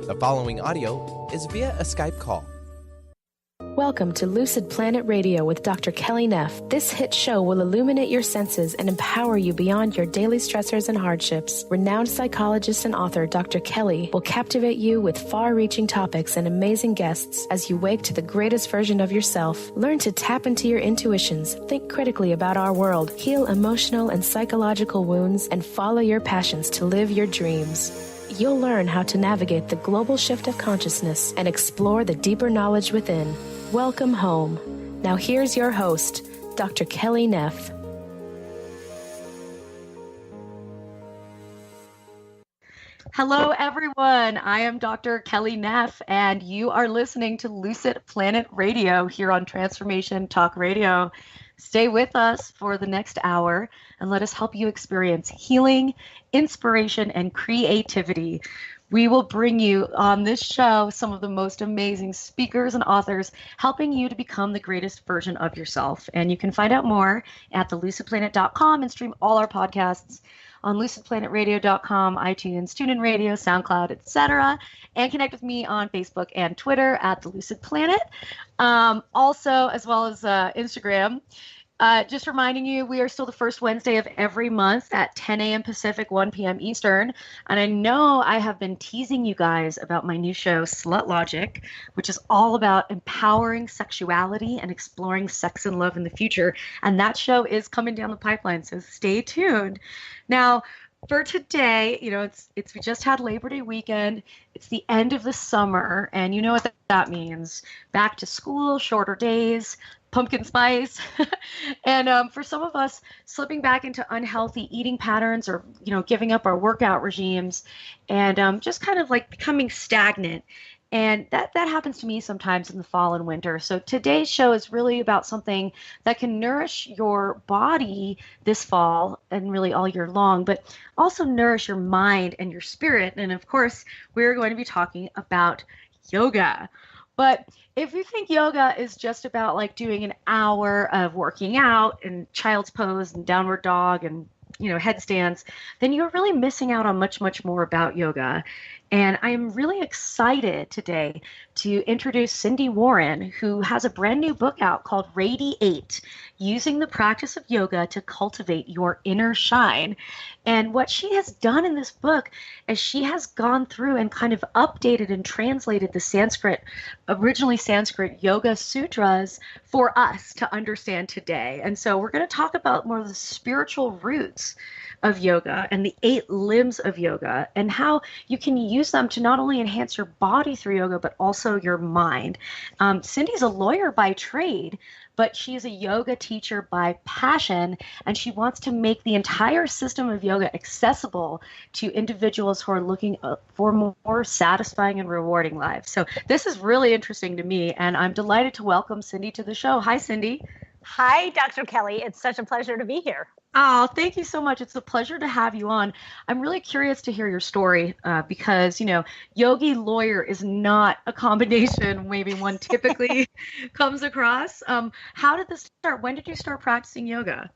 The following audio is via a Skype call. Welcome to Lucid Planet Radio with Dr. Kelly Neff. This hit show will illuminate your senses and empower you beyond your daily stressors and hardships. Renowned psychologist and author Dr. Kelly will captivate you with far-reaching topics and amazing guests as you wake to the greatest version of yourself. Learn to tap into your intuitions, think critically about our world, heal emotional and psychological wounds, and follow your passions to live your dreams. You'll learn how to navigate the global shift of consciousness and explore the deeper knowledge within. Welcome home. Now here's your host, Dr. Kelly Neff. Hello, everyone. I am Dr. Kelly Neff, and you are listening to Lucid Planet Radio here on Transformation Talk Radio. Stay with us for the next hour and let us help you experience healing, inspiration, and creativity. We will bring you on this show some of the most amazing speakers and authors helping you to become the greatest version of yourself. And you can find out more at thelucidplanet.com and stream all our podcasts on lucidplanetradio.com, iTunes, TuneIn Radio, SoundCloud, etc. And connect with me on Facebook and Twitter at The Lucid Planet. Also, as well as Instagram. Just reminding you, we are still the first Wednesday of every month at 10 a.m. Pacific, 1 p.m. Eastern. And I know I have been teasing you guys about my new show, Slut Logic, which is all about empowering sexuality and exploring sex and love in the future. And that show is coming down the pipeline, so stay tuned. Now, for today, we just had Labor Day weekend. It's the end of the summer, and you know what that means. Back to school, shorter days, pumpkin spice. And for some of us, slipping back into unhealthy eating patterns or, giving up our workout regimes and just kind of like becoming stagnant. And that happens to me sometimes in the fall and winter. So today's show is really about something that can nourish your body this fall and really all year long, but also nourish your mind and your spirit. And of course, we're going to be talking about yoga. But if you think yoga is just about like doing an hour of working out and child's pose and downward dog and headstands, then you're really missing out on much, much more about yoga. And I am really excited today to introduce Sindy Warren, who has a brand new book out called Radiate, Using the Practice of Yoga to Cultivate Your Inner Shine. And what she has done in this book is she has gone through and kind of updated and translated the originally Sanskrit Yoga Sutras for us to understand today. And so we're going to talk about more of the spiritual roots of yoga and the 8 limbs of yoga and how you can use them to not only enhance your body through yoga, but also your mind. Sindy's a lawyer by trade, but she's a yoga teacher by passion, and she wants to make the entire system of yoga accessible to individuals who are looking for more satisfying and rewarding lives. So this is really interesting to me, and I'm delighted to welcome Sindy to the show. Hi, Sindy. Hi, Dr. Kelly. It's such a pleasure to be here. Oh, thank you so much. It's a pleasure to have you on. I'm really curious to hear your story because, yogi lawyer is not a combination maybe one typically comes across. How did this start? When did you start practicing yoga?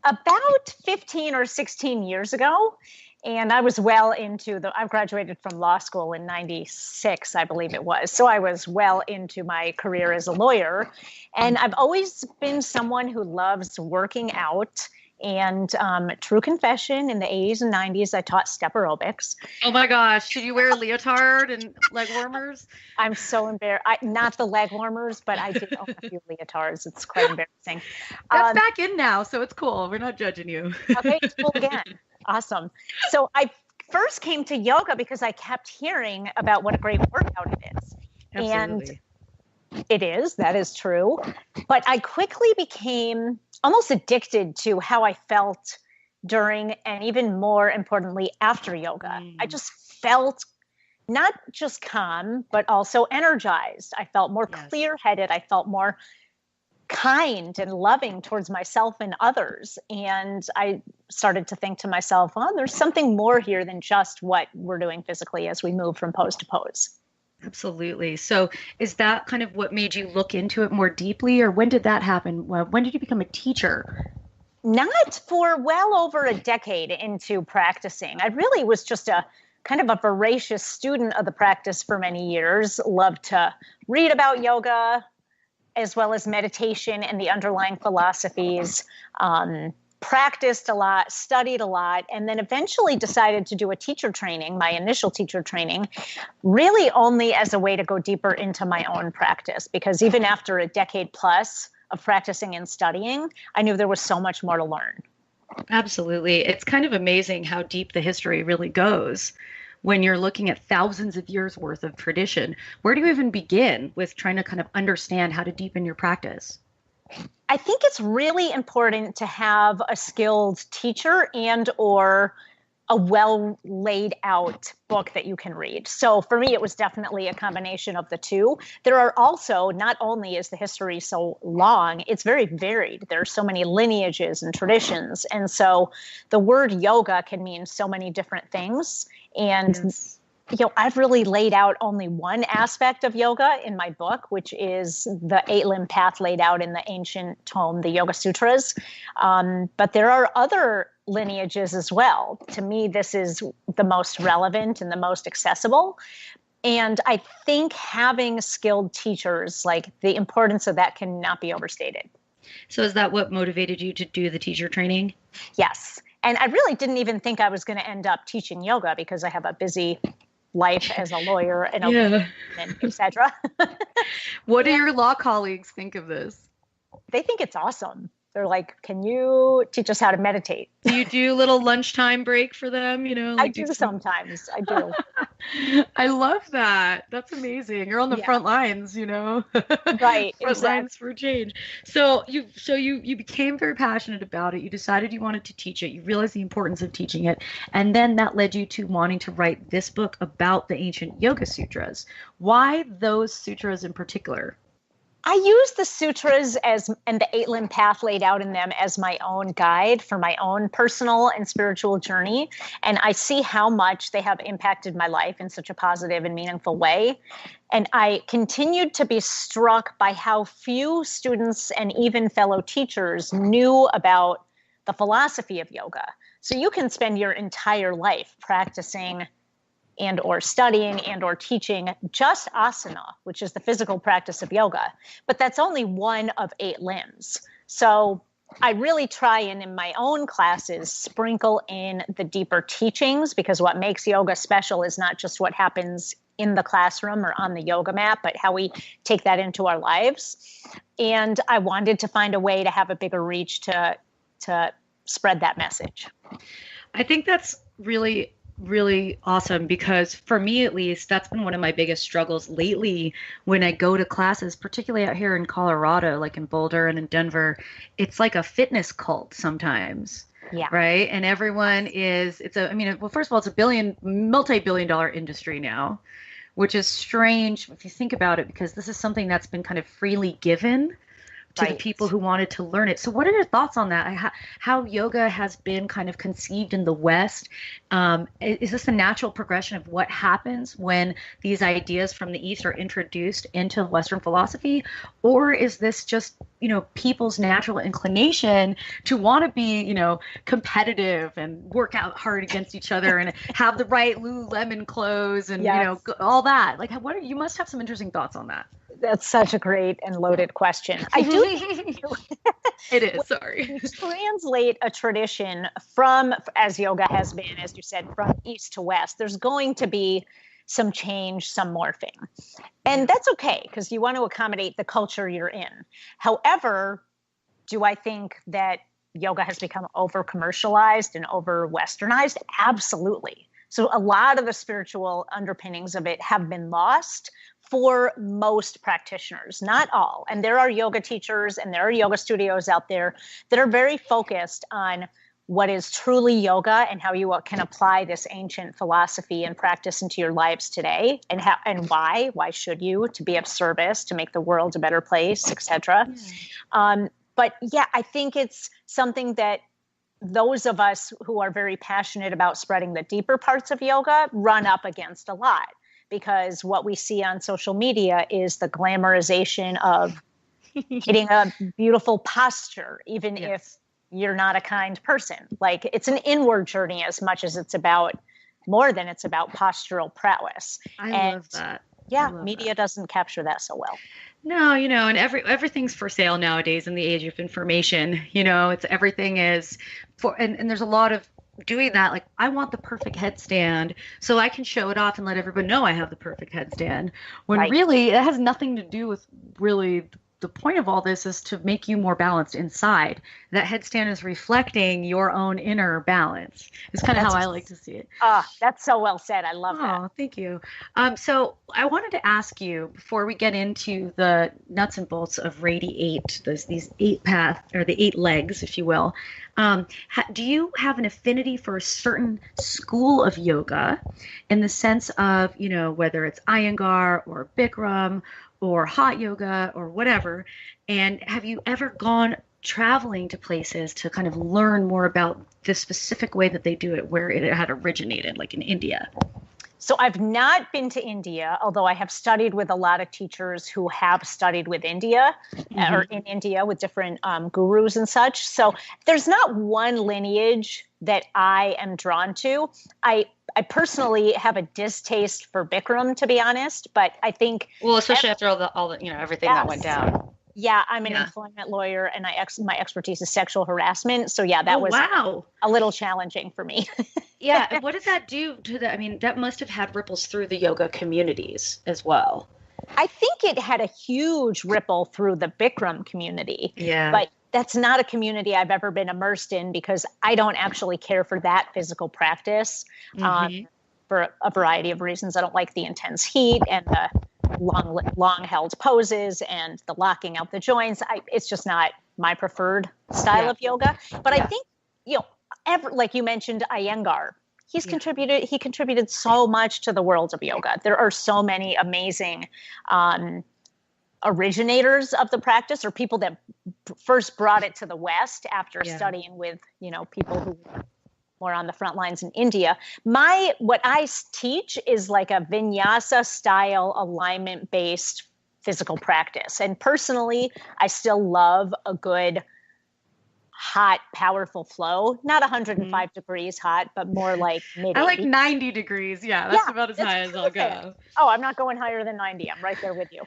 About 15 or 16 years ago. And I was I graduated from law school in 96, I believe it was. So I was well into my career as a lawyer. And I've always been someone who loves working out. And true confession, in the 80s and 90s, I taught step aerobics. Oh my gosh. Did you wear a leotard and leg warmers? I'm so embarrassed. Not the leg warmers, but I did own a few leotards. It's quite embarrassing. That's back in now, so it's cool. We're not judging you. Okay, it's cool again. Awesome. So I first came to yoga because I kept hearing about what a great workout it is. Absolutely. And it is, that is true. But I quickly became almost addicted to how I felt during and even more importantly after yoga. I just felt not just calm, but also energized. I felt more clear-headed. I felt more kind and loving towards myself and others. And I started to think to myself, there's something more here than just what we're doing physically as we move from pose to pose. Absolutely. So is that kind of what made you look into it more deeply, or when did that happen? When did you become a teacher? Not for well over a decade into practicing. I really was just a kind of a voracious student of the practice for many years, loved to read about yoga as well as meditation and the underlying philosophies, practiced a lot, studied a lot, and then eventually decided to do a teacher training, my initial teacher training, really only as a way to go deeper into my own practice. Because even after a decade plus of practicing and studying, I knew there was so much more to learn. Absolutely. It's kind of amazing how deep the history really goes when you're looking at thousands of years worth of tradition. Where do you even begin with trying to kind of understand how to deepen your practice? I think it's really important to have a skilled teacher and or a well laid out book that you can read. So for me, it was definitely a combination of the two. There are also, not only is the history so long, it's very varied. There are so many lineages and traditions. And so the word yoga can mean so many different things. And Yes. I've really laid out only one aspect of yoga in my book, which is the 8-limb path laid out in the ancient tome, the Yoga Sutras. But there are other lineages as well. To me, this is the most relevant and the most accessible. And I think having skilled teachers, like the importance of that cannot be overstated. So is that what motivated you to do the teacher training? Yes. And I really didn't even think I was going to end up teaching yoga because I have a busy life as a lawyer and et cetera. What do your law colleagues think of this? They think it's awesome. They're like, can you teach us how to meditate? Do you do a little lunchtime break for them? I do sometimes. I do. I love that. That's amazing. You're on the front lines, Right. Front lines for change. So you became very passionate about it. You decided you wanted to teach it. You realized the importance of teaching it. And then that led you to wanting to write this book about the ancient Yoga Sutras. Why those sutras in particular? I use the sutras and the 8-limb path laid out in them as my own guide for my own personal and spiritual journey. And I see how much they have impacted my life in such a positive and meaningful way. And I continued to be struck by how few students and even fellow teachers knew about the philosophy of yoga. So you can spend your entire life practicing and or studying and or teaching just asana, which is the physical practice of yoga. But that's only one of 8 limbs. So I really try and in my own classes sprinkle in the deeper teachings, because what makes yoga special is not just what happens in the classroom or on the yoga mat, but how we take that into our lives. And I wanted to find a way to have a bigger reach to spread that message. I think that's really awesome, because for me, at least, that's been one of my biggest struggles lately when I go to classes, particularly out here in Colorado, like in Boulder and in Denver. It's like a fitness cult sometimes. Yeah. Right. And everyone first of all, it's a multi-billion-dollar industry now, which is strange if you think about it, because this is something that's been kind of freely given to the people who wanted to learn it. So what are your thoughts on that? How yoga has been kind of conceived in the West? Is this a natural progression of what happens when these ideas from the East are introduced into Western philosophy? Or is this just, people's natural inclination to want to be, competitive and work out hard against each other and have the right Lululemon clothes and, all that? Like, you must have some interesting thoughts on that. That's such a great and loaded question. I do It is, sorry. You translate a tradition from, as yoga has been, as you said, from East to West, there's going to be some change, some morphing. And that's okay, because you want to accommodate the culture you're in. However, do I think that yoga has become over commercialized and over westernized? Absolutely. So a lot of the spiritual underpinnings of it have been lost for most practitioners, not all. And there are yoga teachers and there are yoga studios out there that are very focused on what is truly yoga and how you can apply this ancient philosophy and practice into your lives today, and why should you, to be of service, to make the world a better place, etc. But yeah, I think it's something that those of us who are very passionate about spreading the deeper parts of yoga run up against a lot, because what we see on social media is the glamorization of hitting a beautiful posture, even if you're not a kind person. Like, it's an inward journey as much as it's about more than it's about postural prowess. I love that. Yeah, media doesn't capture that so well. No, and everything's for sale nowadays in the age of information. Everything is and there's a lot of doing that. Like, I want the perfect headstand so I can show it off and let everybody know I have the perfect headstand. When really it has nothing to do with really the point of all this is to make you more balanced inside. That headstand is reflecting your own inner balance. It's kind of how I like to see it. That's so well said. I love that. Oh, thank you. So I wanted to ask you, before we get into the nuts and bolts of Radiate, these 8 paths, or the 8 legs, if you will, do you have an affinity for a certain school of yoga in the sense of, whether it's Iyengar or Bikram or hot yoga or whatever? And have you ever gone traveling to places to kind of learn more about the specific way that they do it, where it had originated, like in India? So I've not been to India, although I have studied with a lot of teachers who have studied with India or in India with different gurus and such. So there's not one lineage that I am drawn to. I personally have a distaste for Bikram, to be honest, but I think, well, especially after all the everything that went down. Yeah, I'm an employment lawyer, and my expertise is sexual harassment. So yeah, that was a little challenging for me. Yeah, and what did that do to the? I mean, that must have had ripples through the yoga communities as well. I think it had a huge ripple through the Bikram community. Yeah, but that's not a community I've ever been immersed in because I don't actually care for that physical practice for a variety of reasons. I don't like the intense heat and the long held poses and the locking out the joints. It's just not my preferred style of yoga. But I think, like you mentioned, Iyengar, he contributed so much to the world of yoga. There are so many amazing originators of the practice, or people that first brought it to the West after studying with, people who were more on the front lines in India. What I teach is like a vinyasa style, alignment based physical practice. And personally, I still love a good hot, powerful flow, not 105 degrees hot, but more like mid. I like 90 degrees. Yeah, that's about as high as I'll go. Oh, I'm not going higher than 90. I'm right there with you.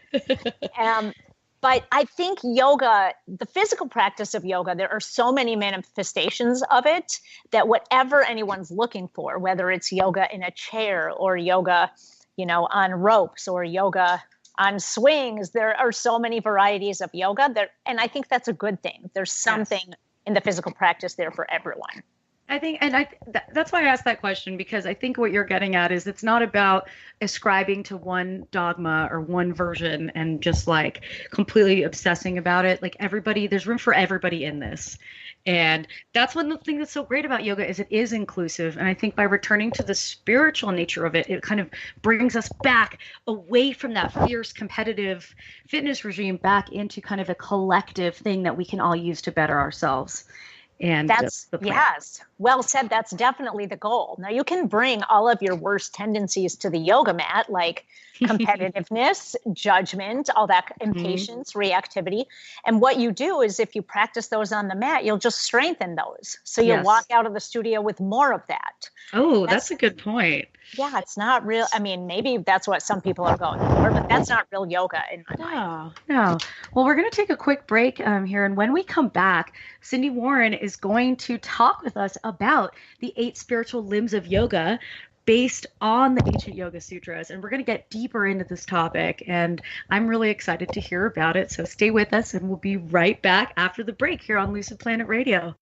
But I think yoga, the physical practice of yoga, there are so many manifestations of it that whatever anyone's looking for, whether it's yoga in a chair or yoga, on ropes or yoga on swings, there are so many varieties of yoga there. And I think that's a good thing. There's something in the physical practice there for everyone. I think, and that's why I asked that question, because I think what you're getting at is it's not about ascribing to one dogma or one version and just like completely obsessing about it. Like there's room for everybody in this. And that's one thing that's so great about yoga is it is inclusive. And I think by returning to the spiritual nature of it, it kind of brings us back away from that fierce competitive fitness regime back into kind of a collective thing that we can all use to better ourselves. And that's well said. That's definitely the goal. Now you can bring all of your worst tendencies to the yoga mat, like competitiveness, judgment, all that, impatience, reactivity. And what you do is if you practice those on the mat, you'll just strengthen those. So you'll walk out of the studio with more of that. Oh, that's a good point. Yeah, it's not real. I mean, maybe that's what some people are going for, but that's not real yoga in my mind. No. Well, we're going to take a quick break here. And when we come back, Sindy Warren is going to talk with us about the 8 spiritual limbs of yoga based on the ancient Yoga Sutras. And we're going to get deeper into this topic. And I'm really excited to hear about it. So stay with us and we'll be right back after the break here on Lucid Planet Radio.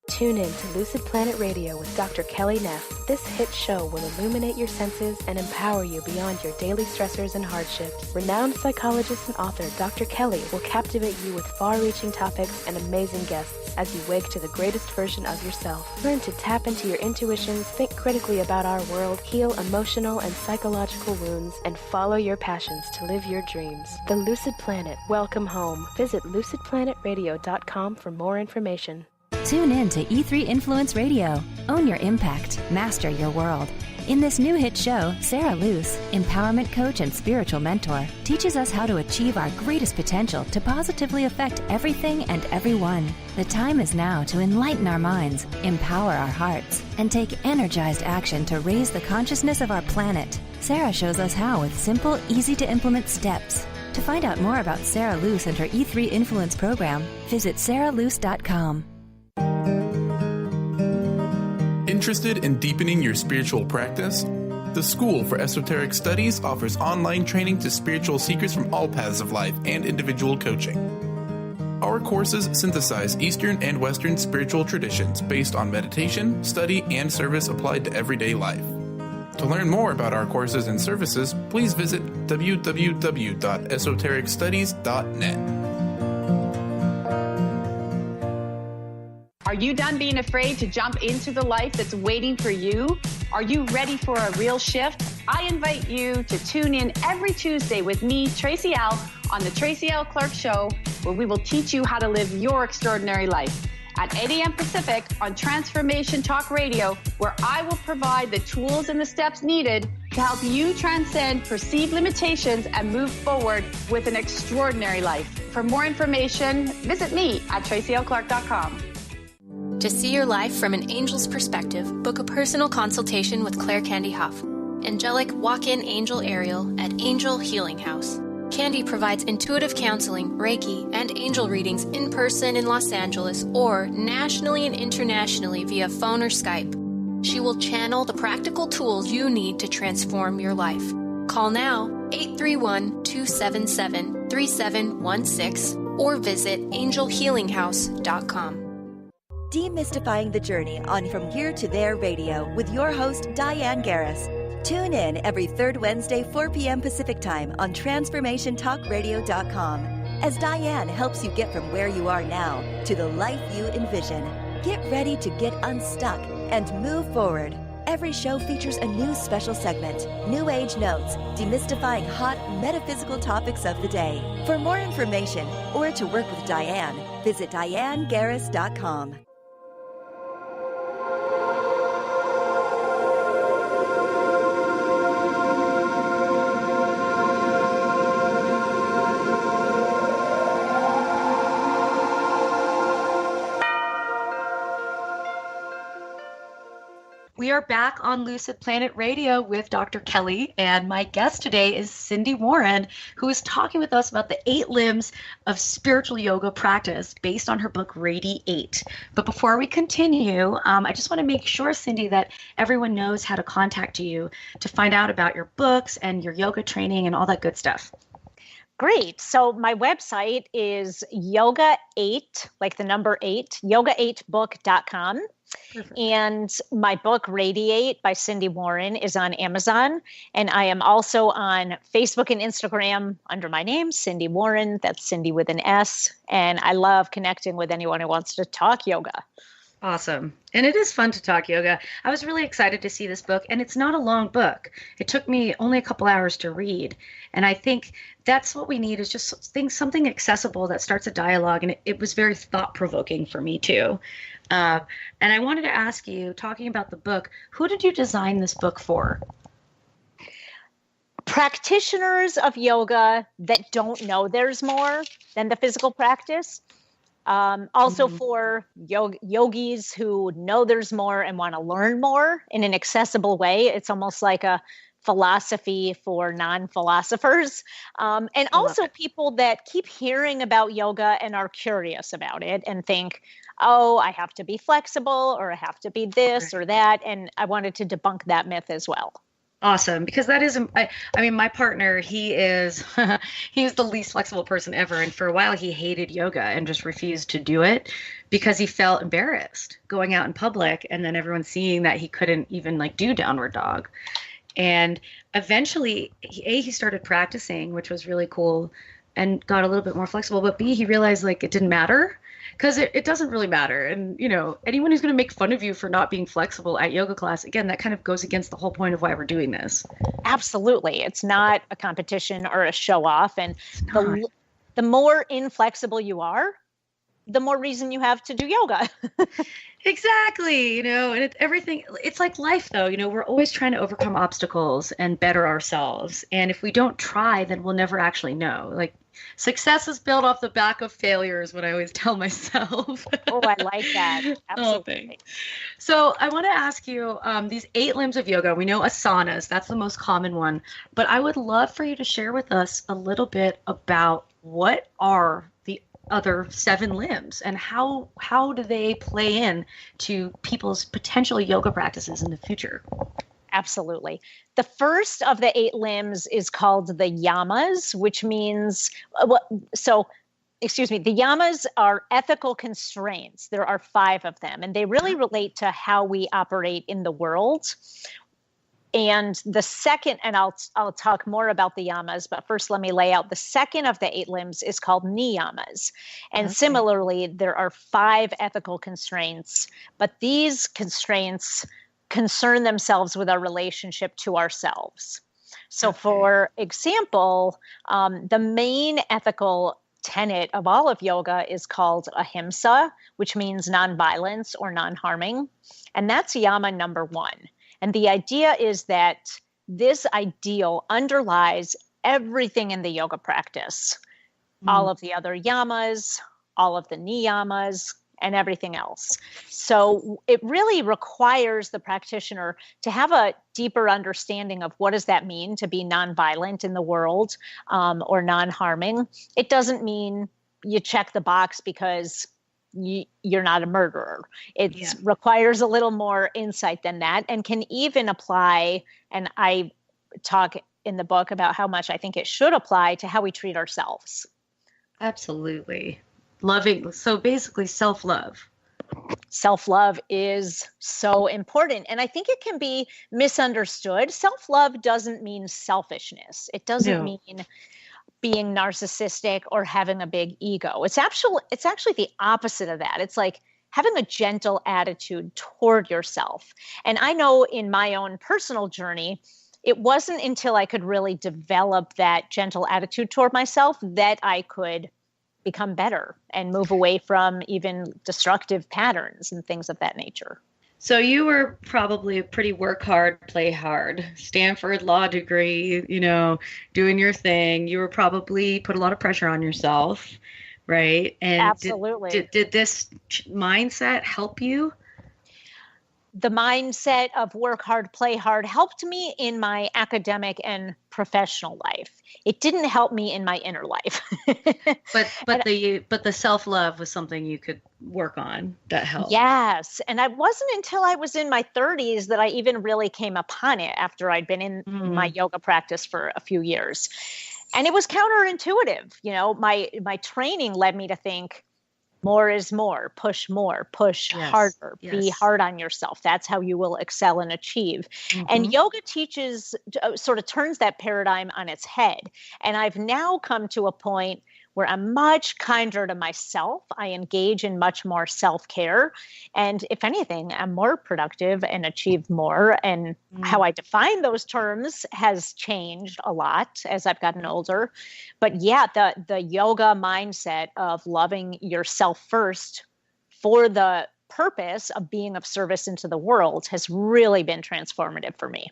Tune in to Lucid Planet Radio with Dr. Kelly Neff. This hit show will illuminate your senses and empower you beyond your daily stressors and hardships. Renowned psychologist and author Dr. Kelly will captivate you with far-reaching topics and amazing guests as you wake to the greatest version of yourself. Learn to tap into your intuitions, think critically about our world, heal emotional and psychological wounds, and follow your passions to live your dreams. The Lucid Planet. Welcome home. Visit lucidplanetradio.com for more information. Tune in to E3 Influence Radio. Own your impact. Master your world. In this new hit show, Sarah Luce, empowerment coach and spiritual mentor, teaches us how to achieve our greatest potential to positively affect everything and everyone. The time is now to enlighten our minds, empower our hearts, and take energized action to raise the consciousness of our planet. Sarah shows us how with simple, easy-to-implement steps. To find out more about Sarah Luce and her E3 Influence program, visit sarahluce.com. Interested in deepening your spiritual practice? The School for Esoteric Studies offers online training to spiritual seekers from all paths of life and individual coaching. Our courses synthesize Eastern and Western spiritual traditions based on meditation, study, and service applied to everyday life. To learn more about our courses and services, please visit www.esotericstudies.net. Are you done being afraid to jump into the life that's waiting for you? Are you ready for a real shift? I invite you to tune in every Tuesday with me, Tracy L., on the Tracy L. Clark Show, where we will teach you how to live your extraordinary life. At 8 a.m. Pacific on Transformation Talk Radio, where I will provide the tools and the steps needed to help you transcend perceived limitations and move forward with an extraordinary life. For more information, visit me at tracylclark.com. To see your life from an angel's perspective, book a personal consultation with Claire Candy Huff, angelic walk-in angel Ariel at Angel Healing House. Candy provides intuitive counseling, Reiki, and angel readings in person in Los Angeles or nationally and internationally via phone or Skype. She will channel the practical tools you need to transform your life. Call now 831-277-3716 or visit angelhealinghouse.com. Demystifying the journey on From Here to There Radio with your host, Diane Garris. Tune in every third Wednesday, 4 p.m. Pacific Time on TransformationTalkRadio.com as Diane helps you get from where you are now to the life you envision. Get ready to get unstuck and move forward. Every show features a new special segment, New Age Notes, demystifying hot metaphysical topics of the day. For more information or to work with Diane, visit DianeGarris.com. We are back on Lucid Planet Radio with Dr. Kelly, and my guest today is Sindy Warren, who is talking with us about the 8 limbs of spiritual yoga practice based on her book Radiate. But before we continue, I just want to make sure, Sindy, that everyone knows how to contact you to find out about your books and your yoga training and all that good stuff. Great. So my website is yoga8, like the number 8, yoga8book.com. Perfect. And my book, Radiate by Sindy Warren, is on Amazon. And I am also on Facebook and Instagram under my name, Sindy Warren. That's Sindy with an S. And I love connecting with anyone who wants to talk yoga. Awesome. And it is fun to talk yoga. I was really excited to see this book, and it's not a long book. It took me only a couple hours to read. And I think that's what we need, is just something accessible that starts a dialogue. And it was very thought-provoking for me, too. And I wanted to ask you, talking about the book, who did you design this book for? Practitioners of yoga that don't know there's more than the physical practice. Also for yogis who know there's more and want to learn more in an accessible way. It's almost like a philosophy for non-philosophers. And also people that keep hearing about yoga and are curious about it and think, oh, I have to be flexible or I have to be this or that. And I wanted to debunk that myth as well. Awesome. Because that is, I mean, my partner, he is the least flexible person ever. And for a while he hated yoga and just refused to do it because he felt embarrassed going out in public and then everyone seeing that he couldn't even do downward dog. And eventually he started practicing, which was really cool, and got a little bit more flexible. But B, he realized it didn't matter. Because it doesn't really matter. And, anyone who's going to make fun of you for not being flexible at yoga class, again, that kind of goes against the whole point of why we're doing this. Absolutely. It's not a competition or a show off. And the more inflexible you are, the more reason you have to do yoga. Exactly. And it's like life though, we're always trying to overcome obstacles and better ourselves. And if we don't try, then we'll never actually know. Like success is built off the back of failure is what I always tell myself. Oh, I like that. Oh, Absolutely. so I want to ask you, these 8 limbs of yoga, we know asanas, that's the most common one, but I would love for you to share with us a little bit about what are the other 7 limbs and how do they play in to people's potential yoga practices in the future? Absolutely. The first of the 8 limbs is called the yamas, which means, the yamas are ethical constraints. There are 5 of them, and they really relate to how we operate in the world. And the second, and I'll talk more about the yamas, but first let me lay out the second of the 8 limbs is called niyamas. And similarly, there are 5 ethical constraints, but these constraints concern themselves with our relationship to ourselves. So for example, the main ethical tenet of all of yoga is called ahimsa, which means nonviolence or non-harming. And that's yama number 1. And the idea is that this ideal underlies everything in the yoga practice, all of the other yamas, all of the niyamas, and everything else. So it really requires the practitioner to have a deeper understanding of what does that mean to be nonviolent in the world, or non-harming. It doesn't mean you check the box because you're not a murderer. It requires a little more insight than that, and can even apply, and I talk in the book about how much I think it should apply to how we treat ourselves. Absolutely. So basically self-love. Self-love is so important. And I think it can be misunderstood. Self-love doesn't mean selfishness. It doesn't mean being narcissistic or having a big ego. It's actually the opposite of that. It's like having a gentle attitude toward yourself. And I know in my own personal journey, it wasn't until I could really develop that gentle attitude toward myself that I could become better and move away from even destructive patterns and things of that nature. So you were probably a pretty work hard, play hard, Stanford law degree, doing your thing. You were probably put a lot of pressure on yourself, right? And absolutely. Did this mindset help you? The mindset of work hard, play hard helped me in my academic and professional life. It didn't help me in my inner life. but the self-love was something you could work on that helped. Yes. And it wasn't until I was in my 30s that I even really came upon it after I'd been in my yoga practice for a few years. And it was counterintuitive. My training led me to think, more is more, push harder, be hard on yourself. That's how you will excel and achieve. And yoga sort of turns that paradigm on its head. And I've now come to a point where I'm much kinder to myself. I engage in much more self-care. And if anything, I'm more productive and achieve more. And how I define those terms has changed a lot as I've gotten older. But yeah, the yoga mindset of loving yourself first for the purpose of being of service into the world has really been transformative for me.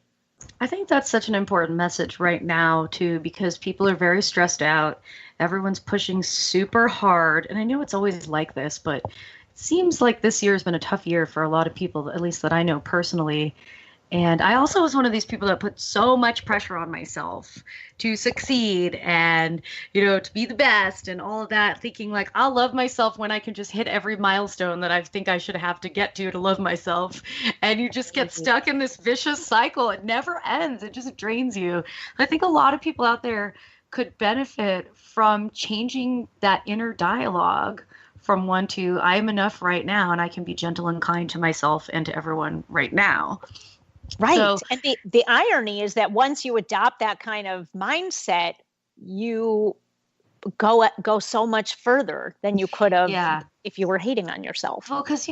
I think that's such an important message right now, too, because people are very stressed out. Everyone's pushing super hard. And I know it's always like this, but it seems like this year has been a tough year for a lot of people, at least that I know personally. And I also was one of these people that put so much pressure on myself to succeed and, to be the best and all of that, thinking like, I'll love myself when I can just hit every milestone that I think I should have to get to love myself. And you just get stuck in this vicious cycle. It never ends. It just drains you. I think a lot of people out there could benefit from changing that inner dialogue from one to I'm enough right now and I can be gentle and kind to myself and to everyone right now. Right. So, and the irony is that once you adopt that kind of mindset, you go so much further than you could have if you were hating on yourself. Well, because,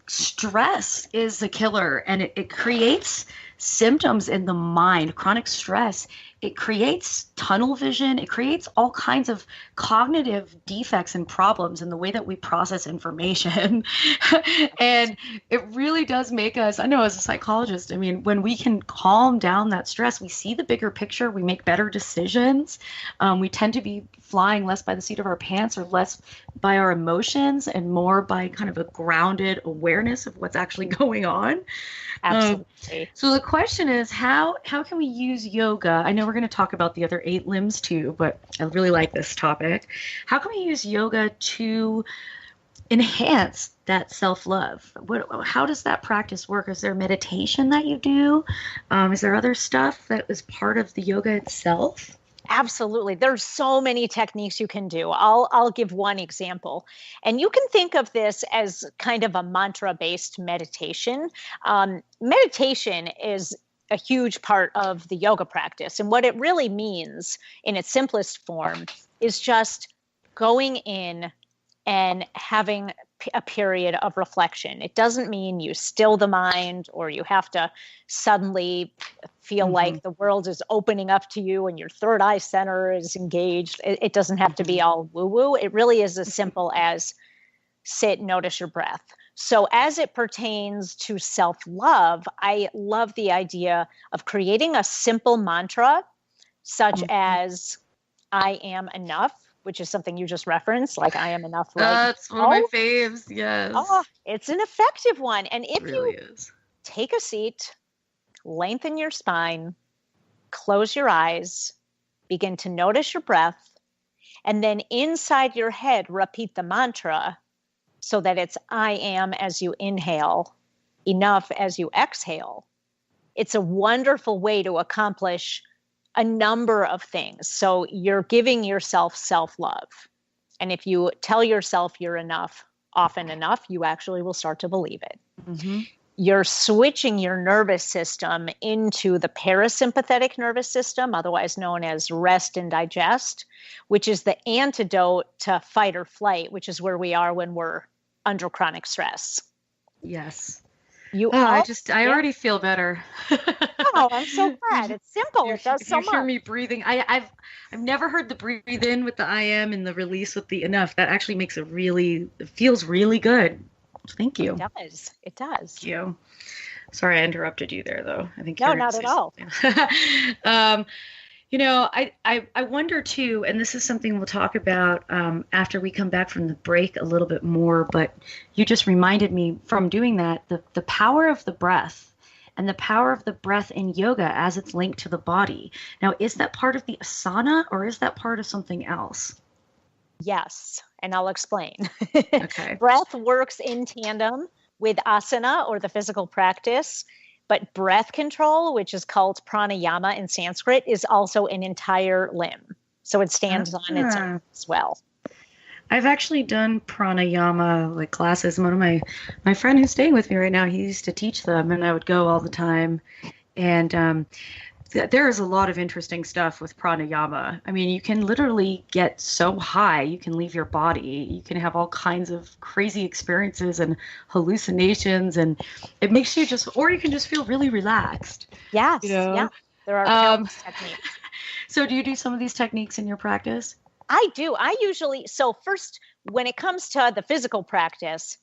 stress is a killer and it creates symptoms in the mind. Chronic stress it creates tunnel vision. It creates all kinds of cognitive defects and problems in the way that we process information. And it really does make us, I know as a psychologist, I mean, when we can calm down that stress, we see the bigger picture, we make better decisions. We tend to be flying less by the seat of our pants or less by our emotions and more by kind of a grounded awareness of what's actually going on. Absolutely. So the question is, how can we use yoga? I know we're going to talk about the other 8 limbs too, but I really like this topic. How can we use yoga to enhance that self-love? How does that practice work? Is there meditation that you do? Is there other stuff that is part of the yoga itself? Absolutely. There's so many techniques you can do. I'll give one example. And you can think of this as kind of a mantra-based meditation. Meditation is a huge part of the yoga practice. And what it really means in its simplest form is just going in and having a period of reflection. It doesn't mean you still the mind or you have to suddenly feel like the world is opening up to you and your third eye center is engaged. It doesn't have to be all woo-woo. It really is as simple as sit, notice your breath. So as it pertains to self-love, I love the idea of creating a simple mantra such as I am enough, which is something you just referenced, like I am enough right now. That's one of my faves, yes. Oh, it's an effective one. And if really you is. Take a seat, lengthen your spine, close your eyes, begin to notice your breath, and then inside your head, repeat the mantra so that it's I am as you inhale, enough as you exhale. It's a wonderful way to accomplish a number of things. So you're giving yourself self-love. And if you tell yourself you're enough often enough, you actually will start to believe it. Mm-hmm. You're switching your nervous system into the parasympathetic nervous system, otherwise known as rest and digest, which is the antidote to fight or flight, which is where we are when we're under chronic stress. Yes. I already feel better. Oh, I'm so glad. It's simple. It does so much. You hear me breathing. I've never heard the breathe in with the I am and the release with the enough. That actually makes it feels really good. Thank you. It does. Thank you. Sorry, I interrupted you there, though. I think no, not at all. I wonder too, and this is something we'll talk about after we come back from the break a little bit more, but you just reminded me from doing that, the power of the breath and the power of the breath in yoga as it's linked to the body. Now, is that part of the asana or is that part of something else? Yes, and I'll explain. Okay. Breath works in tandem with asana or the physical practice. But breath control, which is called pranayama in Sanskrit, is also an entire limb. So it stands on its own as well. I've actually done pranayama classes. One of my friend who's staying with me right now, he used to teach them, and I would go all the time. And there is a lot of interesting stuff with pranayama. I mean, you can literally get so high, you can leave your body. You can have all kinds of crazy experiences and hallucinations, and it makes you or you can just feel really relaxed. Yes, yeah. There are techniques. So do you do some of these techniques in your practice? I do. So first, when it comes to the physical practice,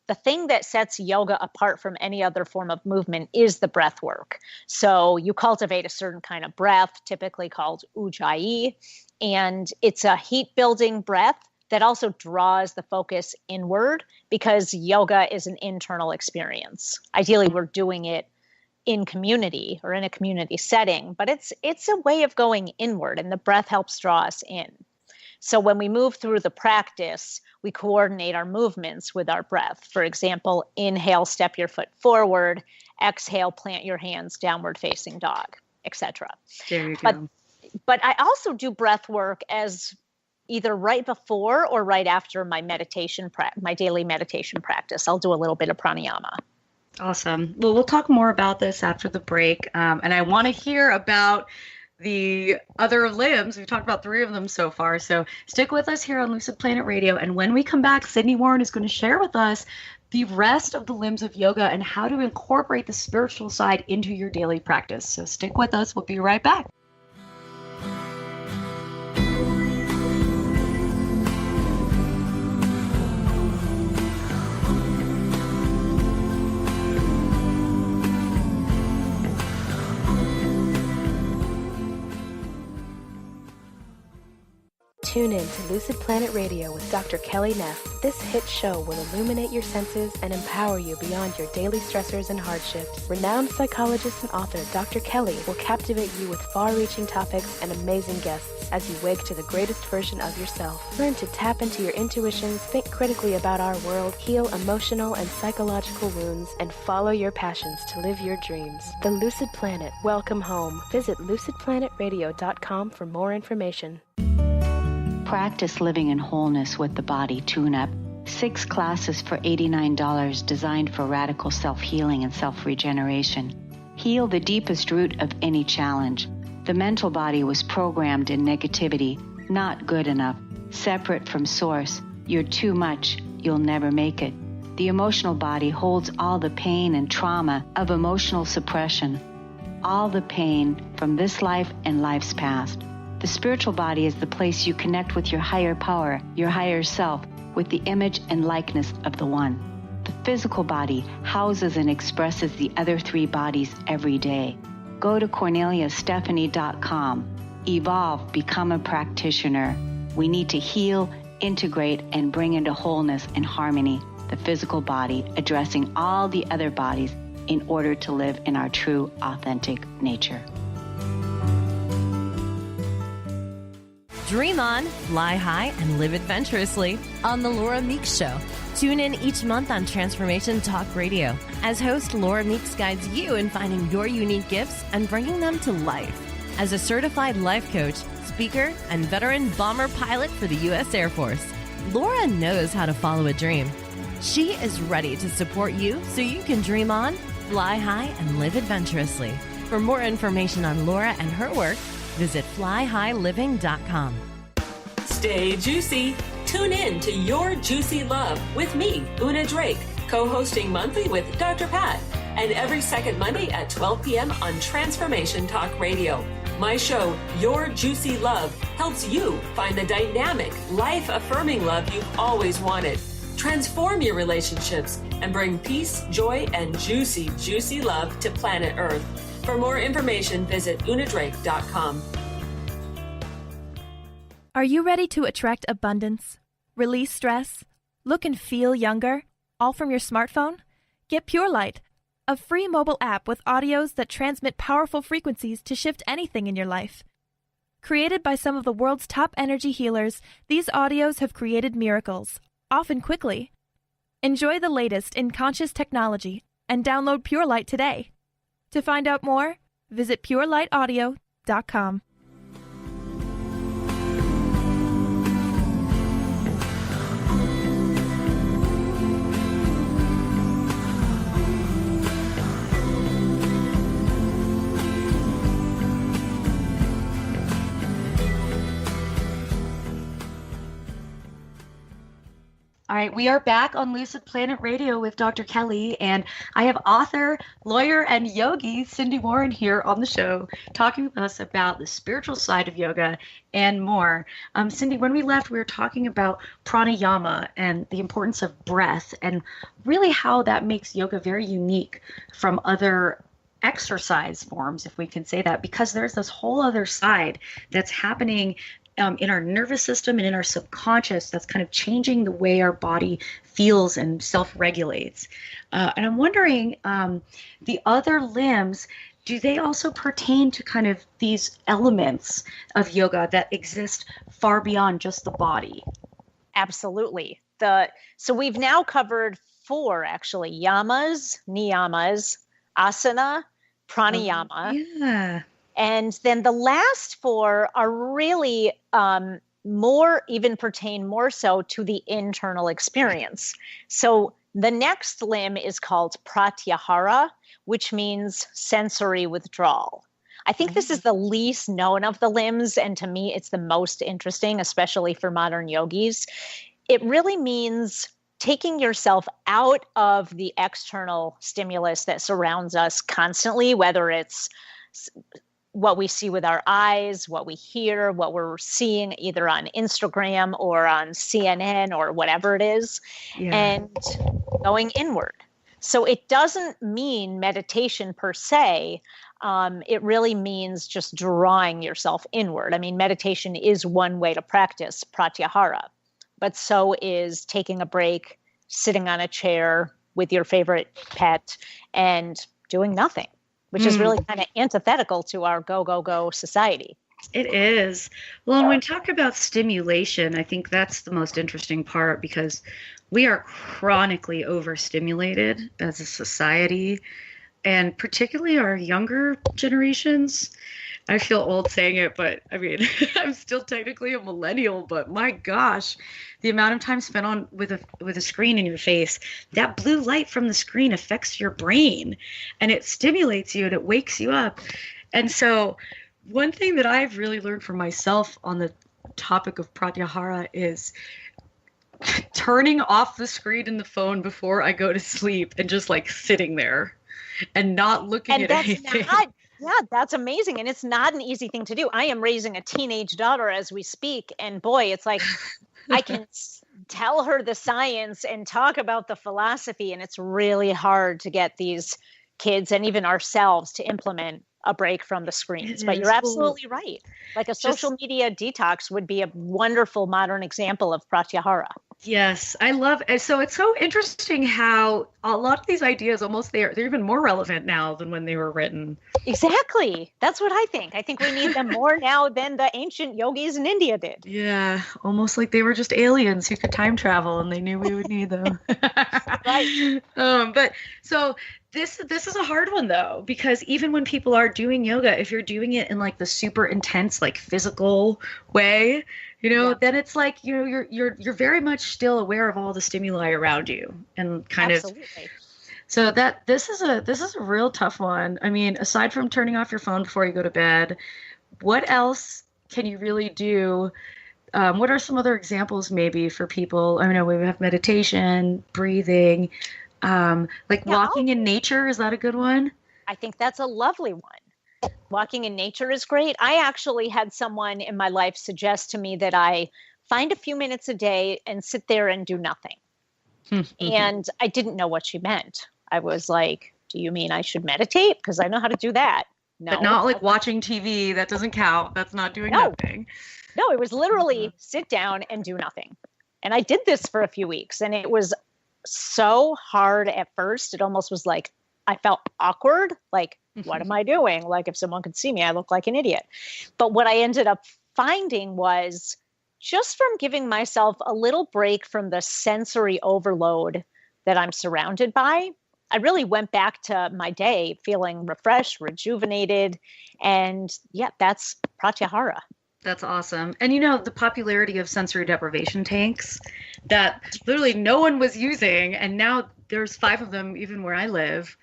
the thing that sets yoga apart from any other form of movement is the breath work. So you cultivate a certain kind of breath, typically called ujjayi, and it's a heat-building breath that also draws the focus inward because yoga is an internal experience. Ideally, we're doing it in community or in a community setting, but it's a way of going inward, and the breath helps draw us in. So when we move through the practice, we coordinate our movements with our breath. For example, inhale, step your foot forward, exhale, plant your hands, downward facing dog, etc. There you go. But I also do breath work as either right before or right after my my daily meditation practice. I'll do a little bit of pranayama. Awesome. Well, we'll talk more about this after the break. And I want to hear about the other limbs. We've talked about 3 of them so far. So stick with us here on Lucid Planet Radio. And when we come back, Sindy Warren is going to share with us the rest of the limbs of yoga and how to incorporate the spiritual side into your daily practice. So stick with us. We'll be right back. Tune in to Lucid Planet Radio with Dr. Kelly Neff. This hit show will illuminate your senses and empower you beyond your daily stressors and hardships. Renowned psychologist and author Dr. Kelly will captivate you with far-reaching topics and amazing guests as you wake to the greatest version of yourself. Learn to tap into your intuitions, think critically about our world, heal emotional and psychological wounds, and follow your passions to live your dreams. The Lucid Planet. Welcome home. Visit lucidplanetradio.com for more information. Practice living in wholeness with the body tune-up. 6 classes for $89 designed for radical self-healing and self-regeneration. Heal the deepest root of any challenge. The mental body was programmed in negativity, not good enough, separate from source. You're too much, you'll never make it. The emotional body holds all the pain and trauma of emotional suppression, all the pain from this life and life's past. The spiritual body is the place you connect with your higher power, your higher self, with the image and likeness of the One. The physical body houses and expresses the other 3 bodies every day. Go to CorneliaStephanie.com. Evolve, become a practitioner. We need to heal, integrate, and bring into wholeness and harmony the physical body, addressing all the other bodies in order to live in our true, authentic nature. Dream on, fly high, and live adventurously on The Laura Meeks Show. Tune in each month on Transformation Talk Radio as host Laura Meeks guides you in finding your unique gifts and bringing them to life. As a certified life coach, speaker, and veteran bomber pilot for the U.S. Air Force, Laura knows how to follow a dream. She is ready to support you so you can dream on, fly high, and live adventurously. For more information on Laura and her work, visit flyhighliving.com. Stay juicy. Tune in to Your Juicy Love with me, Una Drake, co-hosting monthly with Dr. Pat, and every second Monday at 12 p.m. on Transformation Talk Radio. My show, Your Juicy Love, helps you find the dynamic, life-affirming love you've always wanted. Transform your relationships and bring peace, joy, and juicy, juicy love to planet Earth. For more information, visit unadrake.com. Are you ready to attract abundance, release stress, look and feel younger, all from your smartphone? Get Pure Light, a free mobile app with audios that transmit powerful frequencies to shift anything in your life. Created by some of the world's top energy healers, these audios have created miracles, often quickly. Enjoy the latest in conscious technology and download Pure Light today. To find out more, visit purelightaudio.com. All right, we are back on Lucid Planet Radio with Dr. Kelly, and I have author, lawyer, and yogi Sindy Warren here on the show talking with us about the spiritual side of yoga and more. Sindy, when we left, we were talking about pranayama and the importance of breath and really how that makes yoga very unique from other exercise forms, if we can say that, because there's this whole other side that's happening in our nervous system and in our subconscious that's kind of changing the way our body feels and self-regulates. And I'm wondering, the other limbs, do they also pertain to kind of these elements of yoga that exist far beyond just the body? Absolutely. So we've now covered 4, actually, yamas, niyamas, asana, pranayama. Yeah. And then the last 4 are really pertain more so to the internal experience. So the next limb is called pratyahara, which means sensory withdrawal. I think this is the least known of the limbs, and to me it's the most interesting, especially for modern yogis. It really means taking yourself out of the external stimulus that surrounds us constantly, whether it's what we see with our eyes, what we hear, what we're seeing either on Instagram or on CNN or whatever it is, and going inward. So it doesn't mean meditation per se. It really means just drawing yourself inward. I mean, meditation is one way to practice pratyahara, but so is taking a break, sitting on a chair with your favorite pet, and doing nothing, which is really kind of antithetical to our go, go, go society. It is. Well, when we talk about stimulation, I think that's the most interesting part, because we are chronically overstimulated as a society, and particularly our younger generations. I feel old saying it, but I mean, I'm still technically a millennial, but my gosh, the amount of time spent on with a screen in your face, that blue light from the screen affects your brain, and it stimulates you and it wakes you up. And so one thing that I've really learned for myself on the topic of pratyahara is turning off the screen and the phone before I go to sleep, and just like sitting there and not looking at anything. Yeah, that's amazing. And it's not an easy thing to do. I am raising a teenage daughter as we speak. And boy, it's like I can tell her the science and talk about the philosophy. And it's really hard to get these kids and even ourselves to implement a break from the screens. But you're absolutely right. Like a social media detox would be a wonderful modern example of pratyahara. Yes, I love it. So it's so interesting how a lot of these ideas they're even more relevant now than when they were written. Exactly. That's what I think. I think we need them more now than the ancient yogis in India did. Yeah, almost like they were just aliens who could time travel and they knew we would need them. Right. But so this is a hard one though, because even when people are doing yoga, if you're doing it in like the super intense, like physical way, then it's like, you're very much still aware of all the stimuli around you, and kind Absolutely. of. So this is a real tough one. I mean, aside from turning off your phone before you go to bed, what else can you really do? What are some other examples maybe for people? I know we have meditation, breathing, walking in nature. Is that a good one? I think that's a lovely one. Walking in nature is great. I actually had someone in my life suggest to me that I find a few minutes a day and sit there and do nothing. And I didn't know what she meant. I was like, do you mean I should meditate? Because I know how to do that. No. But not like watching TV. That doesn't count. That's not doing nothing. No, it was literally sit down and do nothing. And I did this for a few weeks, and it was so hard at first. It almost was like I felt awkward. Like, what am I doing? Like, if someone could see me, I look like an idiot. But what I ended up finding was just from giving myself a little break from the sensory overload that I'm surrounded by, I really went back to my day feeling refreshed, rejuvenated. And yeah, that's pratyahara. That's awesome. And the popularity of sensory deprivation tanks that literally no one was using, and now there's 5 of them even where I live.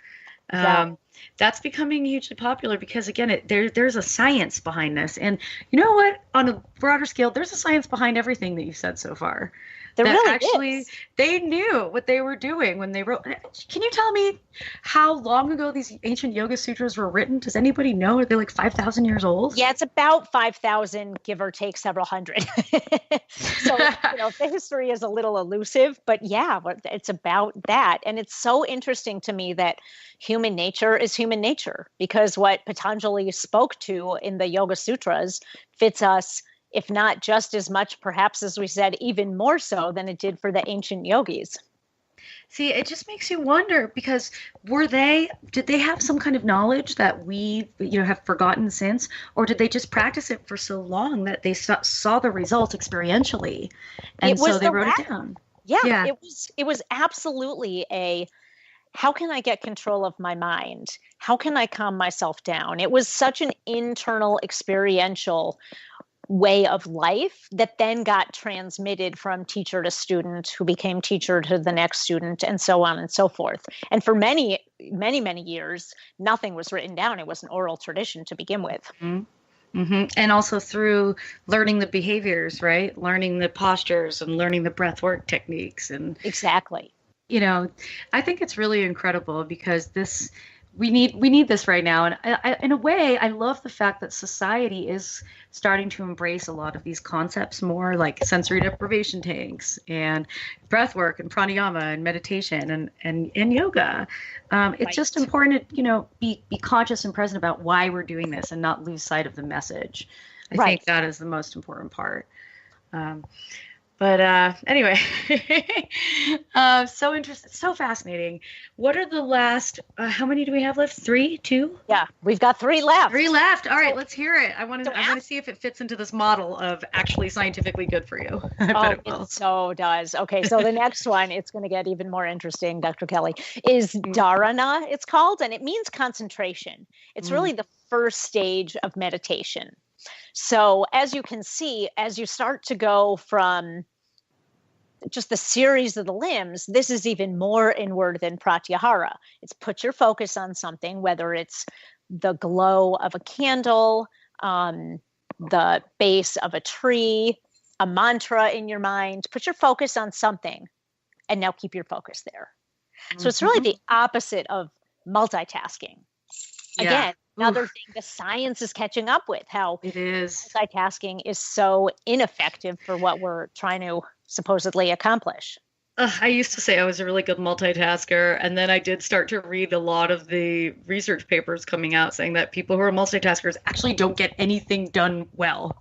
That's becoming hugely popular because, again, there's a science behind this. And you know what? On a broader scale, there's a science behind everything that you've said so far. There really is. They knew what they were doing when they wrote. Can you tell me how long ago these ancient Yoga Sutras were written? Does anybody know? Are they like 5,000 years old? Yeah, it's about 5,000, give or take several hundred. So, the history is a little elusive, but yeah, it's about that. And it's so interesting to me that human nature is human nature, because what Patanjali spoke to in the Yoga Sutras fits us, if not just as much, perhaps, as we said, even more so than it did for the ancient yogis. See, it just makes you wonder, because did they have some kind of knowledge that we, have forgotten since, or did they just practice it for so long that they saw the results experientially, and so they wrote it down? Yeah. It was absolutely how can I get control of my mind? How can I calm myself down? It was such an internal, experiential way of life that then got transmitted from teacher to student, who became teacher to the next student, and so on and so forth. And for many, many, many years, nothing was written down. It was an oral tradition to begin with. Mm-hmm. And also through learning the behaviors, right? Learning the postures and learning the breath work techniques. And exactly. I think it's really incredible, because we need this right now. And I, in a way, I love the fact that society is starting to embrace a lot of these concepts more, like sensory deprivation tanks and breath work and pranayama and meditation and yoga. It's just important to, be conscious and present about why we're doing this and not lose sight of the message. I think that is the most important part. But anyway, so interesting, so fascinating. What are the last, how many do we have left? 3, 2? Yeah, we've got 3 left. 3 left. All right, let's hear it. I want to see if it fits into this model of actually scientifically good for you. I bet it will. It so does. Okay, so the next one, it's going to get even more interesting, Dr. Kelly, is dharana, it's called, and it means concentration. It's really the first stage of meditation. So as you can see, as you start to go from just the series of the limbs, this is even more inward than pratyahara. It's put your focus on something, whether it's the glow of a candle, the base of a tree, a mantra in your mind. Put your focus on something and now keep your focus there. So it's really the opposite of multitasking. Again, another thing the science is catching up with, how it is multitasking is so ineffective for what we're trying to supposedly accomplish. I used to say I was a really good multitasker, and then I did start to read a lot of the research papers coming out saying that people who are multitaskers actually don't get anything done well.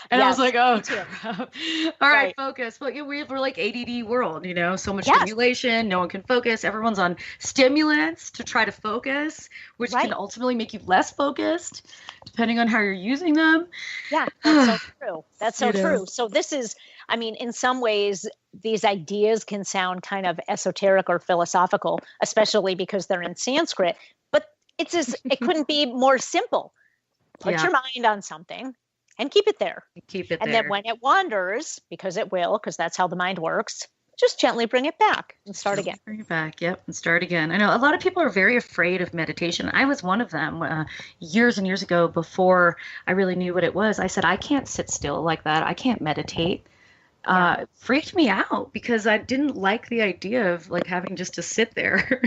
And I was like, oh, crap. All right, focus. But we're like ADD world, so much stimulation, no one can focus. Everyone's on stimulants to try to focus, which can ultimately make you less focused, depending on how you're using them. Yeah, that's so true. That's so true. So this is, in some ways, these ideas can sound kind of esoteric or philosophical, especially because they're in Sanskrit, but it couldn't be more simple. Put your mind on something and keep it there. And then when it wanders, because it will, because that's how the mind works, just gently bring it back and start again. Bring it back, and start again. I know a lot of people are very afraid of meditation. I was one of them years and years ago before I really knew what it was. I said, I can't sit still like that. I can't meditate. It freaked me out because I didn't like the idea of like having just to sit there,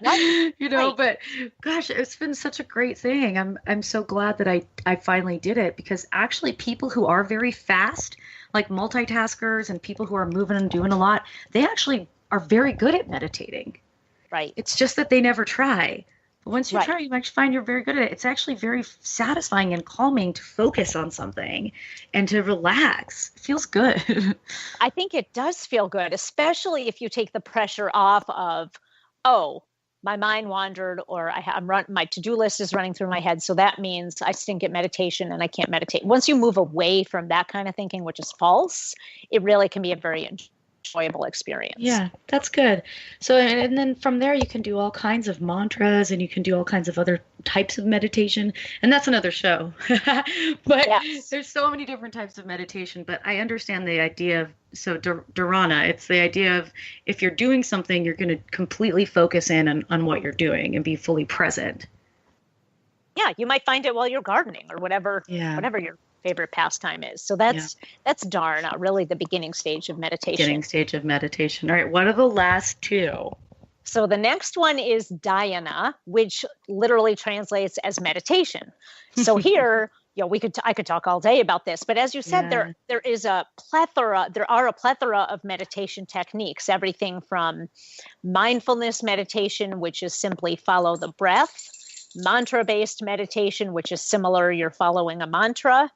but gosh, it's been such a great thing. I'm so glad that I finally did it, because actually people who are very fast, like multitaskers and people who are moving and doing a lot, they actually are very good at meditating. Right. It's just that they never try. But once you try, you actually find you're very good at it. It's actually very satisfying and calming to focus on something and to relax. It feels good. I think it does feel good, especially if you take the pressure off of, my mind wandered, or my to-do list is running through my head. So that means I stink at meditation and I can't meditate. Once you move away from that kind of thinking, which is false, it really can be a very enjoyable experience. Yeah, that's good. So, and then from there, you can do all kinds of mantras and you can do all kinds of other types of meditation. And that's another show. But there's so many different types of meditation. But I understand the idea of, dharana, it's the idea of if you're doing something, you're going to completely focus in on what you're doing and be fully present. Yeah, you might find it while you're gardening or whatever your favorite pastime is. So that's dharana, really the beginning stage of meditation. All right, what are the last 2? So the next one is dhyana, which literally translates as meditation. So here, I could talk all day about this, but as you said, there are a plethora of meditation techniques, everything from mindfulness meditation, which is simply follow the breath, mantra-based meditation, which is similar, you're following a mantra.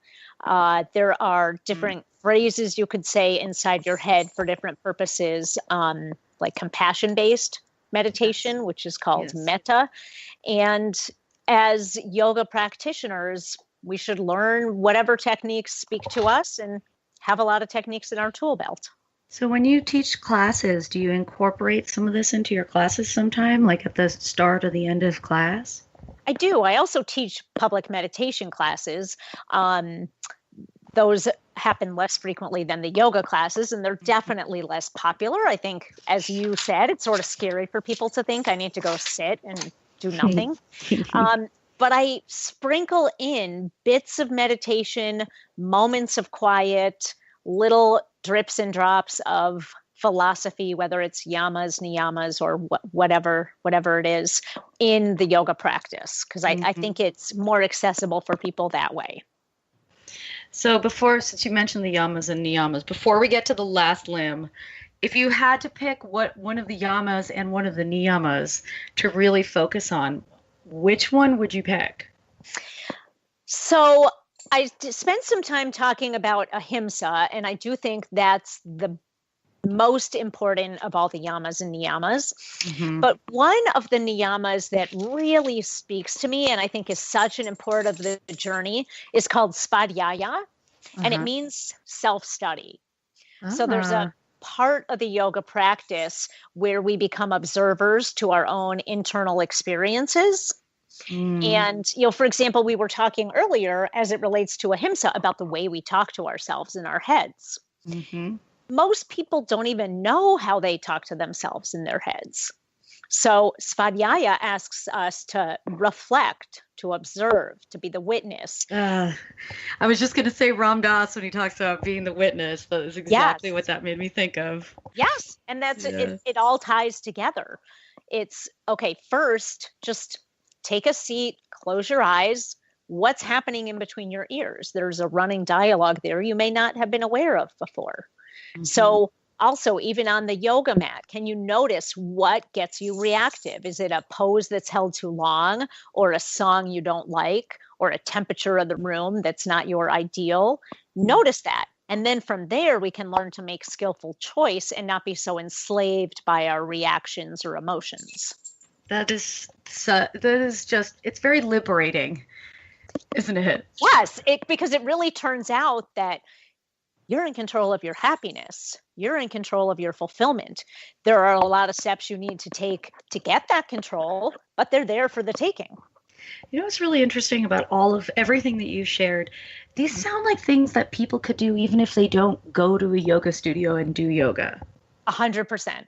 There are different phrases you could say inside your head for different purposes, like compassion-based meditation, which is called metta. And as yoga practitioners, we should learn whatever techniques speak to us and have a lot of techniques in our tool belt. So when you teach classes, do you incorporate some of this into your classes sometime, like at the start or the end of class? I do. I also teach public meditation classes. Those happen less frequently than the yoga classes, and they're definitely less popular. I think, as you said, it's sort of scary for people to think I need to go sit and do nothing. But I sprinkle in bits of meditation, moments of quiet, little drips and drops of philosophy, whether it's yamas, niyamas, or whatever it is in the yoga practice, because I think it's more accessible for people that way. So since you mentioned the yamas and niyamas, before we get to the last limb, if you had to pick one of the yamas and one of the niyamas to really focus on, which one would you pick? So I spent some time talking about ahimsa, and I do think that's the most important of all the yamas and niyamas. But one of the niyamas that really speaks to me, and I think is such an important of the journey, is called svadhyaya, and it means self-study. So there's a part of the yoga practice where we become observers to our own internal experiences. And, for example, we were talking earlier as it relates to ahimsa about the way we talk to ourselves in our heads. Most people don't even know how they talk to themselves in their heads. So svadhyaya asks us to reflect, to observe, to be the witness. I was just going to say Ram Dass when he talks about being the witness. That is exactly what that made me think of. Yes. And that's it all ties together. It's, okay, first, just take a seat, close your eyes. What's happening in between your ears? There's a running dialogue there you may not have been aware of before. So also, even on the yoga mat, can you notice what gets you reactive? Is it a pose that's held too long, or a song you don't like, or a temperature of the room that's not your ideal? Notice that. And then from there, we can learn to make skillful choice and not be so enslaved by our reactions or emotions. That is just, it's very liberating, isn't it? Yes, because it really turns out that you're in control of your happiness. You're in control of your fulfillment. There are a lot of steps you need to take to get that control, but they're there for the taking. You know what's really interesting about everything that you shared? These sound like things that people could do even if they don't go to a yoga studio and do yoga. 100%.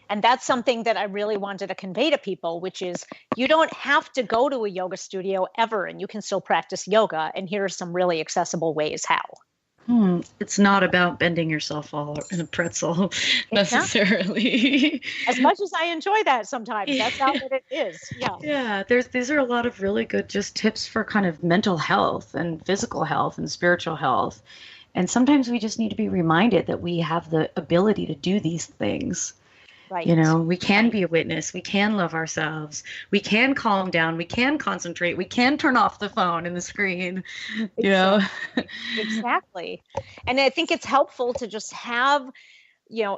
And that's something that I really wanted to convey to people, which is you don't have to go to a yoga studio ever, and you can still practice yoga. And here are some really accessible ways how. It's not about bending yourself all in a pretzel necessarily. As much as I enjoy that sometimes, that's not what it is. Yeah. These are a lot of really good just tips for kind of mental health and physical health and spiritual health. And sometimes we just need to be reminded that we have the ability to do these things. Right. We can be a witness. We can love ourselves. We can calm down. We can concentrate. We can turn off the phone and the screen. Exactly. And I think it's helpful to just have,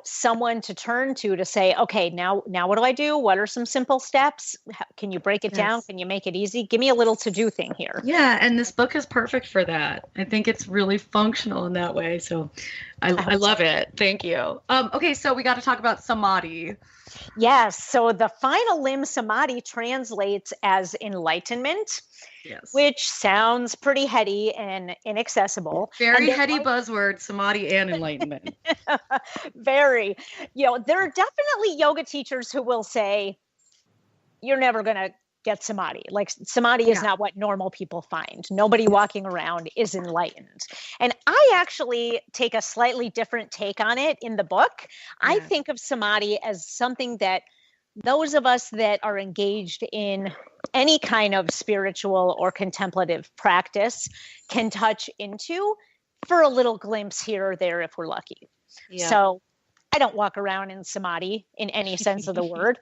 someone to turn to say, okay, now what do I do? What are some simple steps? Can you break it down? Can you make it easy? Give me a little to-do thing here. Yeah. And this book is perfect for that. I think it's really functional in that way. So I love it. Thank you. Okay. So we got to talk about samadhi. Yes. So the final limb, samadhi, translates as enlightenment. Yes. Which sounds pretty heady and inaccessible. Very heady buzzword, samadhi and enlightenment. Very. There are definitely yoga teachers who will say, you're never going to get samadhi. Like samadhi is not what normal people find. Nobody walking around is enlightened. And I actually take a slightly different take on it in the book. I think of samadhi as something that those of us that are engaged in any kind of spiritual or contemplative practice can touch into for a little glimpse here or there if we're lucky. Yeah. So I don't walk around in samadhi in any sense of the word,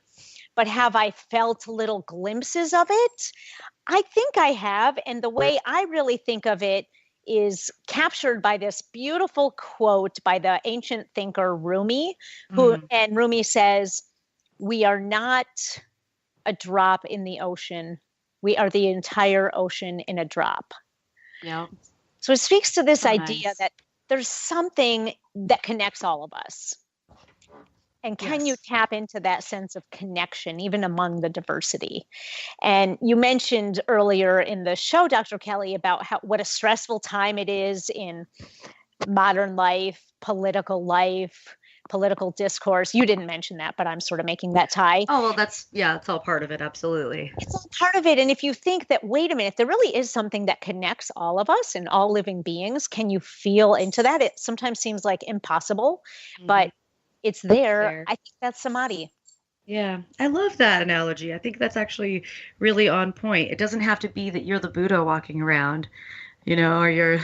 but have I felt little glimpses of it? I think I have. And the way I really think of it is captured by this beautiful quote by the ancient thinker Rumi, and Rumi says, "We are not a drop in the ocean. We are the entire ocean in a drop." Yeah. So it speaks to this idea that there's something that connects all of us. And can you tap into that sense of connection, even among the diversity? And you mentioned earlier in the show, Dr. Kelly, about what a stressful time it is in modern life, political discourse. You didn't mention that, but I'm sort of making that tie. Oh, well, it's all part of it. Absolutely. It's all part of it. And if you think that, wait a minute, there really is something that connects all of us and all living beings, can you feel into that? It sometimes seems like impossible, but it's there. I think that's samadhi. Yeah, I love that analogy. I think that's actually really on point. It doesn't have to be that you're the Buddha walking around, or you're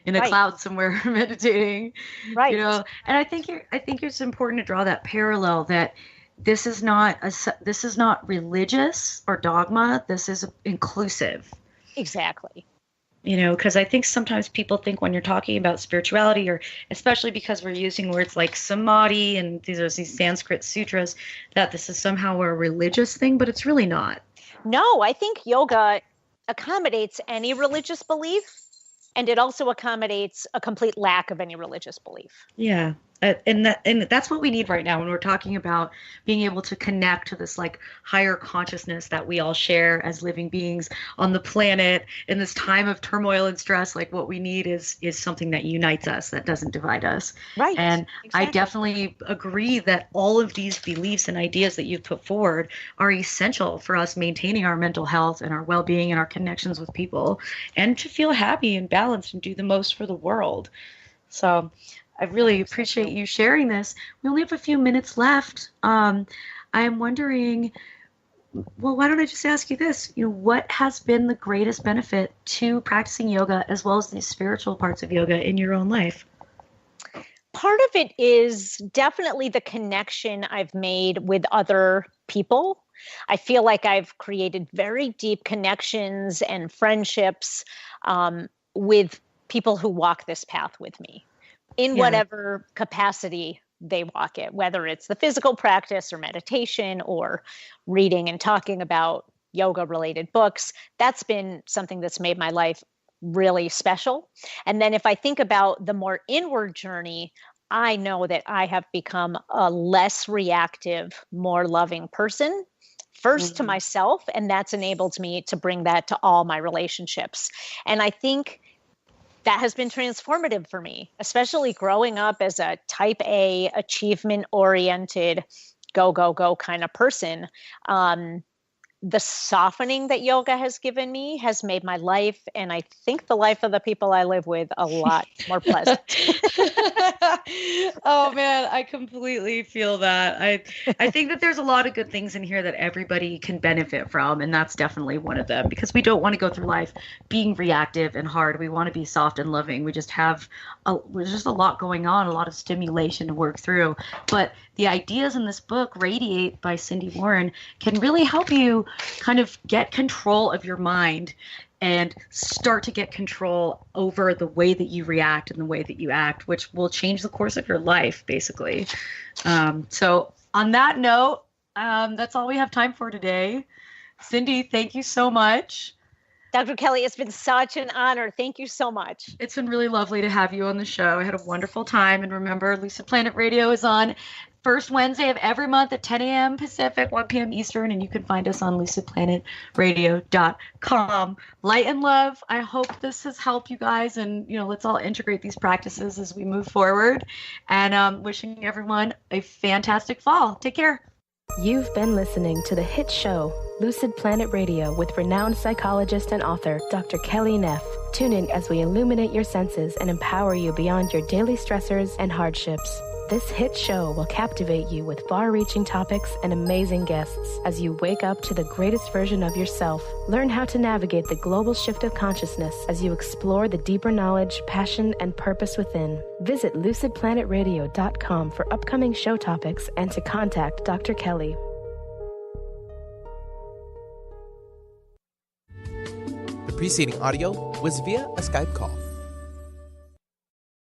in a cloud somewhere meditating, right? And I think it's important to draw that parallel that this is not religious or dogma. This is inclusive. Exactly. Because I think sometimes people think when you're talking about spirituality, or especially because we're using words like samadhi and these Sanskrit sutras, that this is somehow a religious thing, but it's really not. No, I think yoga accommodates any religious belief, and it also accommodates a complete lack of any religious belief. Yeah. And that's what we need right now when we're talking about being able to connect to this like higher consciousness that we all share as living beings on the planet in this time of turmoil and stress. Like what we need is something that unites us, that doesn't divide us. Right. And exactly. I definitely agree that all of these beliefs and ideas that you've put forward are essential for us maintaining our mental health and our well-being and our connections with people, and to feel happy and balanced and do the most for the world. So I really appreciate you sharing this. We only have a few minutes left. I am wondering, well, why don't I just ask you this? What has been the greatest benefit to practicing yoga as well as the spiritual parts of yoga in your own life? Part of it is definitely the connection I've made with other people. I feel like I've created very deep connections and friendships with people who walk this path with me, in whatever capacity they walk it, whether it's the physical practice or meditation or reading and talking about yoga-related books. That's been something that's made my life really special. And then if I think about the more inward journey, I know that I have become a less reactive, more loving person, first to myself, and that's enabled me to bring that to all my relationships. And I think that has been transformative for me, especially growing up as a type A, achievement-oriented, go, go, go kind of person. The softening that yoga has given me has made my life, and I think the life of the people I live with, a lot more pleasant. Oh man, I completely feel that. I think that there's a lot of good things in here that everybody can benefit from, and that's definitely one of them, because we don't want to go through life being reactive and hard. We want to be soft and loving. We just have there's just a lot going on, a lot of stimulation to work through. But the ideas in this book, Radiate by Sindy Warren, can really help you kind of get control of your mind and start to get control over the way that you react and the way that you act, which will change the course of your life, basically. So on that note, that's all we have time for today. Sindy, thank you so much. Dr. Kelly, it's been such an honor. Thank you so much. It's been really lovely to have you on the show. I had a wonderful time. And remember, Lucid Planet Radio is on first Wednesday of every month at 10 a.m. Pacific, 1 p.m. Eastern, and you can find us on lucidplanetradio.com. Light and love. I hope this has helped you guys, and let's all integrate these practices as we move forward. And wishing everyone a fantastic fall. Take care. You've been listening to the hit show Lucid Planet Radio with renowned psychologist and author Dr. Kelly Neff. Tune in as we illuminate your senses and empower you beyond your daily stressors and hardships. This hit show will captivate you with far-reaching topics and amazing guests as you wake up to the greatest version of yourself. Learn how to navigate the global shift of consciousness as you explore the deeper knowledge, passion, and purpose within. Visit lucidplanetradio.com for upcoming show topics and to contact Dr. Kelly. The preceding audio was via a Skype call.